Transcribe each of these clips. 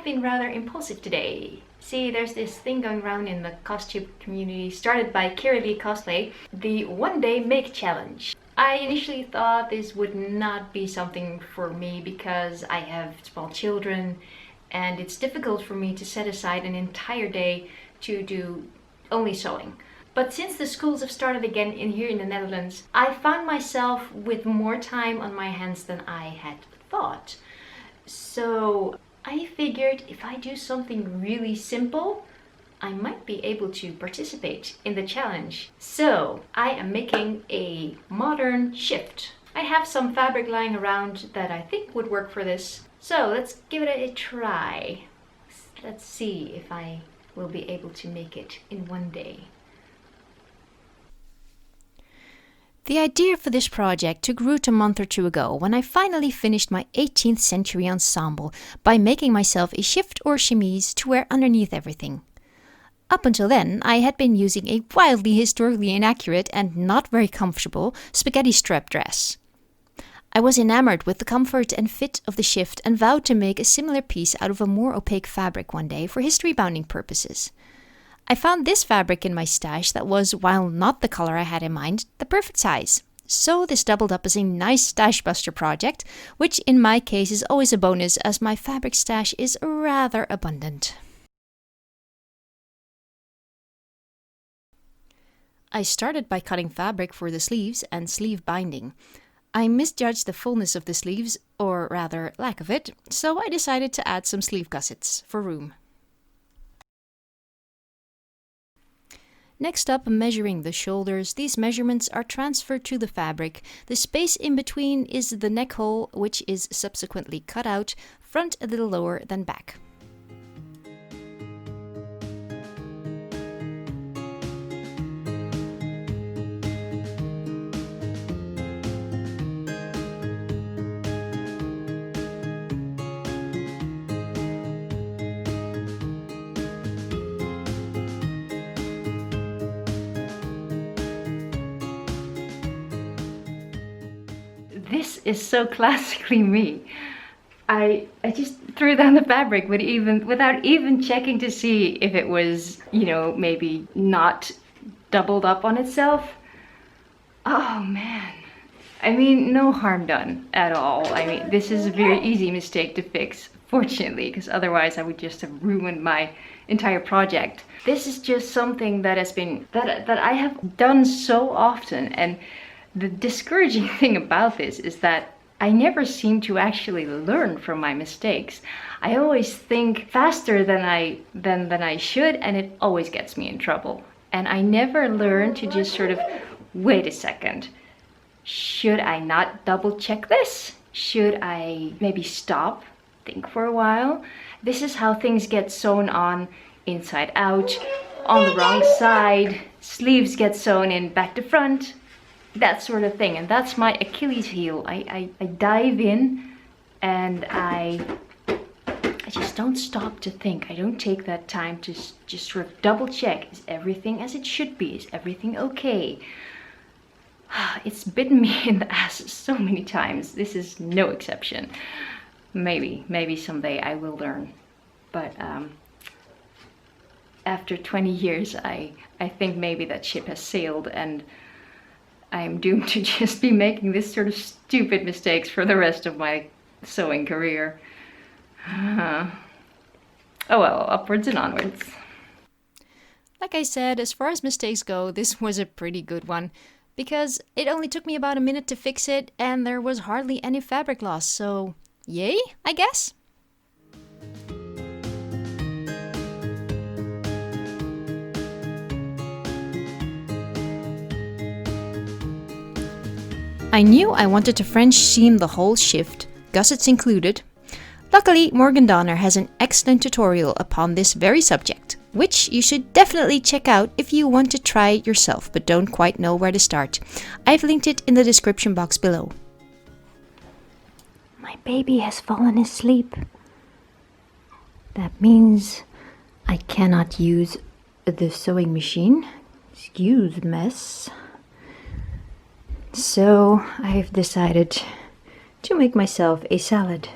been rather impulsive today. See, there's this thing going around in the costume community started by Kirilee Cosplay, the one day make challenge. I initially thought this would not be something for me because I have small children and it's difficult for me to set aside an entire day to do only sewing. But since the schools have started again here in the Netherlands, I found myself with more time on my hands than I had thought. So I figured if I do something really simple, I might be able to participate in the challenge. So I am making a modern shift. I have some fabric lying around that I think would work for this. So let's give it a try. Let's see if I will be able to make it in one day. The idea for this project took root a month or two ago when I finally finished my 18th century ensemble by making myself a shift or chemise to wear underneath everything. Up until then, I had been using a wildly historically inaccurate and not very comfortable spaghetti strap dress. I was enamored with the comfort and fit of the shift and vowed to make a similar piece out of a more opaque fabric one day for history bounding purposes. I found this fabric in my stash that was, while not the color I had in mind, the perfect size. So this doubled up as a nice stash buster project, which in my case is always a bonus as my fabric stash is rather abundant. I started by cutting fabric for the sleeves and sleeve binding. I misjudged the fullness of the sleeves, or rather lack of it, so I decided to add some sleeve gussets for room. Next up, measuring the shoulders. These measurements are transferred to the fabric. The space in between is the neck hole, which is subsequently cut out, front a little lower than back. This is so classically me. I just threw down the fabric without even checking to see if it was, maybe not doubled up on itself. Oh man. I mean, no harm done at all. I mean, this is a very easy mistake to fix, fortunately, because otherwise I would just have ruined my entire project. This is just something that I have done so often, and the discouraging thing about this is that I never seem to actually learn from my mistakes. I always think faster than I should, and it always gets me in trouble. And I never learn to just sort of, wait a second, should I not double check this? Should I maybe stop, think for a while? This is how things get sewn on inside out, on the wrong side, sleeves get sewn in back to front, that sort of thing. And that's my Achilles heel. I dive in and I just don't stop to think. I don't take that time to just sort of double check. Is everything as it should be? Is everything okay? It's bitten me in the ass so many times. This is no exception. Maybe someday I will learn. But after 20 years, I think maybe that ship has sailed and I'm doomed to just be making this sort of stupid mistakes for the rest of my sewing career. Oh well, upwards and onwards. Like I said, as far as mistakes go, this was a pretty good one, because it only took me about a minute to fix it and there was hardly any fabric loss, so yay, I guess? I knew I wanted to French seam the whole shift, gussets included. Luckily, Morgan Donner has an excellent tutorial upon this very subject, which you should definitely check out if you want to try it yourself but don't quite know where to start. I've linked it in the description box below. My baby has fallen asleep. That means I cannot use the sewing machine. Excuse mess. So I've decided to make myself a salad.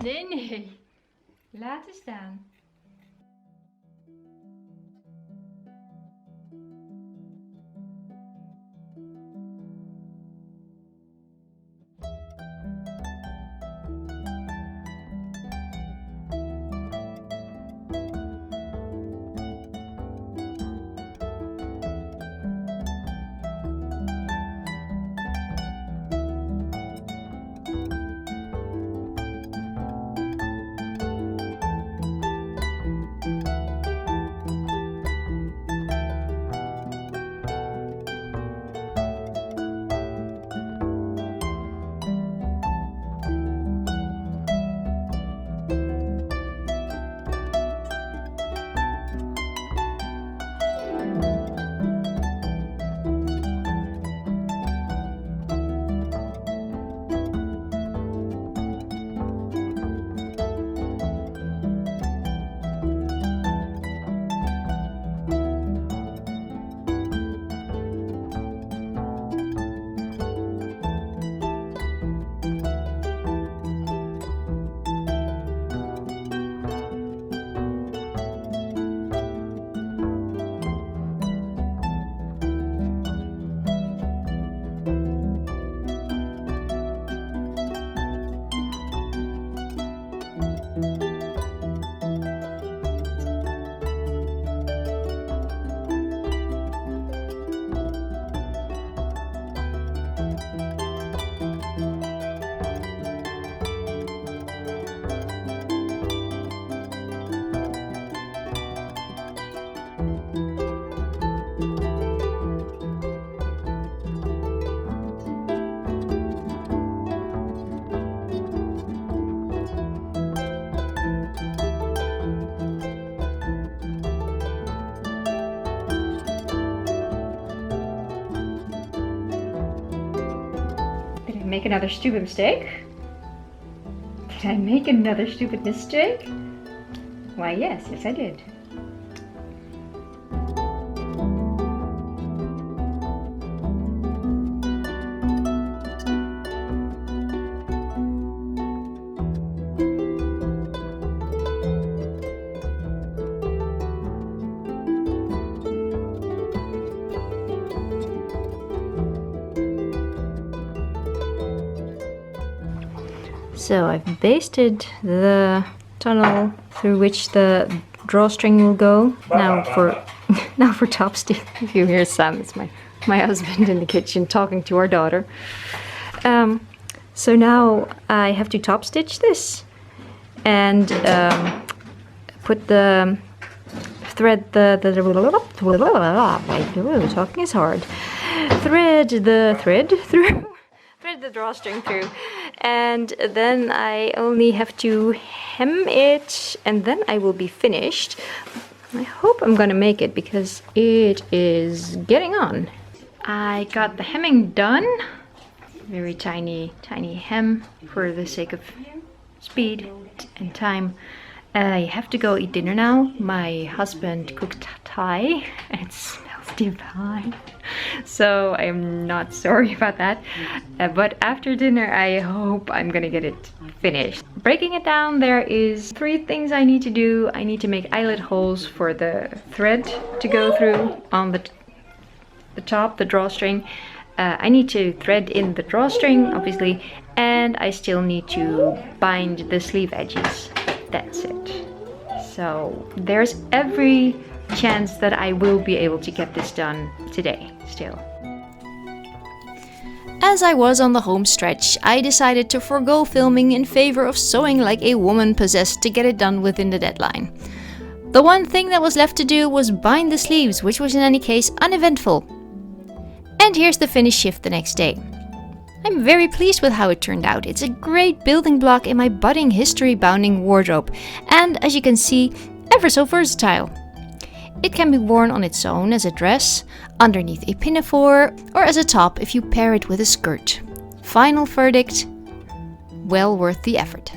Nee, laten staan. Make another stupid mistake? Did I make another stupid mistake? Why, yes, I did. So I've basted the tunnel through which the drawstring will go. Now for top stitch. If you hear Sam, it's my husband in the kitchen talking to our daughter. So now I have to top stitch this and put the thread talking is hard. Thread the thread through. Thread the drawstring through, and then I only have to hem it, and then I will be finished. I hope I'm gonna make it because it is getting on. I got the hemming done. Very tiny hem for the sake of speed and time. I have to go eat dinner now. My husband cooked Thai and it smells divine. So I'm not sorry about that. But after dinner, I hope I'm gonna get it finished. Breaking it down, there is 3 things I need to do. I need to make eyelet holes for the thread to go through on the top, the drawstring. I need to thread in the drawstring, obviously, and I still need to bind the sleeve edges. That's it. So there's every chance that I will be able to get this done today still. As I was on the home stretch, I decided to forego filming in favor of sewing like a woman possessed to get it done within the deadline. The one thing that was left to do was bind the sleeves, which was in any case uneventful. And here's the finished shift the next day. I'm very pleased with how it turned out. It's a great building block in my budding history-bounding wardrobe, and as you can see, ever so versatile. It can be worn on its own as a dress, underneath a pinafore, or as a top if you pair it with a skirt. Final verdict, well worth the effort.